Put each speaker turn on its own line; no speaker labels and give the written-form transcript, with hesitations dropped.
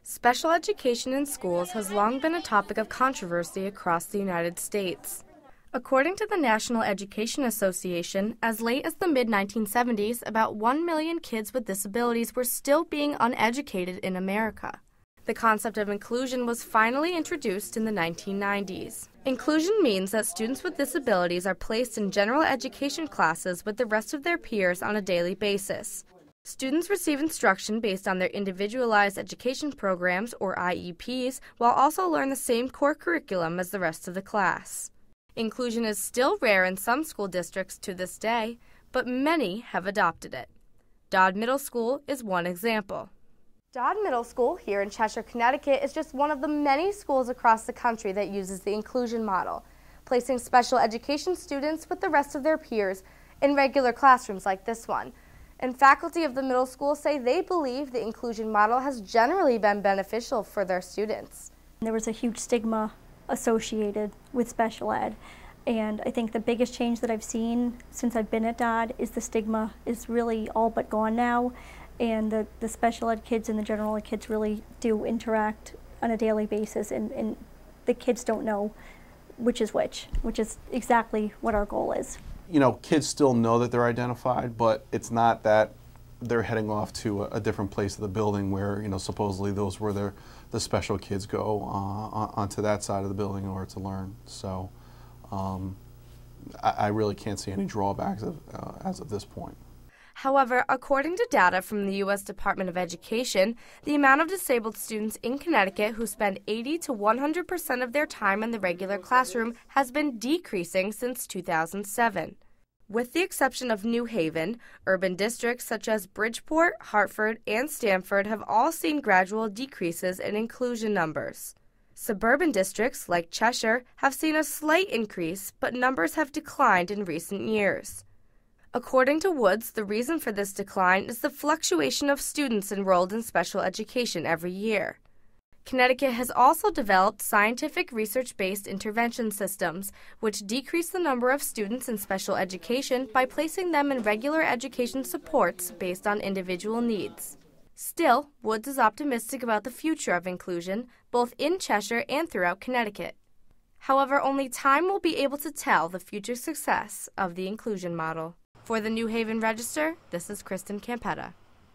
Special education in schools has long been a topic of controversy across the United States. According to the National Education Association, as late as the mid-1970s, about 1 million kids with disabilities were still being uneducated in America. The concept of inclusion was finally introduced in the 1990s. Inclusion means that students with disabilities are placed in general education classes with the rest of their peers on a daily basis. Students receive instruction based on their individualized education programs, or IEPs, while also learn the same core curriculum as the rest of the class. Inclusion is still rare in some school districts to this day, but many have adopted it. Dodd Middle School is one example. Dodd Middle School here in Cheshire, Connecticut is just one of the many schools across the country that uses the inclusion model, placing special education students with the rest of their peers in regular classrooms like this one. And faculty of the middle school say they believe the inclusion model has generally been beneficial for their students.
There was a huge stigma associated with special ed, and I think the biggest change that I've seen since I've been at Dodd is the stigma is really all but gone now, and the special ed kids and the general ed kids really do interact on a daily basis, and the kids don't know which is exactly what our goal is.
You know, kids still know that they're identified, but it's not that they're heading off to a different place of the building where, you know, supposedly those were the special kids go onto that side of the building in order to learn. So I really can't see any drawbacks as of this point.
However, according to data from the U.S. Department of Education, the amount of disabled students in Connecticut who spend 80 to 100% of their time in the regular classroom has been decreasing since 2007. With the exception of New Haven, urban districts such as Bridgeport, Hartford, and Stamford have all seen gradual decreases in inclusion numbers. Suburban districts like Cheshire have seen a slight increase, but numbers have declined in recent years. According to Woods, the reason for this decline is the fluctuation of students enrolled in special education every year. Connecticut has also developed scientific research-based intervention systems, which decrease the number of students in special education by placing them in regular education supports based on individual needs. Still, Woods is optimistic about the future of inclusion, both in Cheshire and throughout Connecticut. However, only time will be able to tell the future success of the inclusion model. For the New Haven Register, this is Kristen Campeta.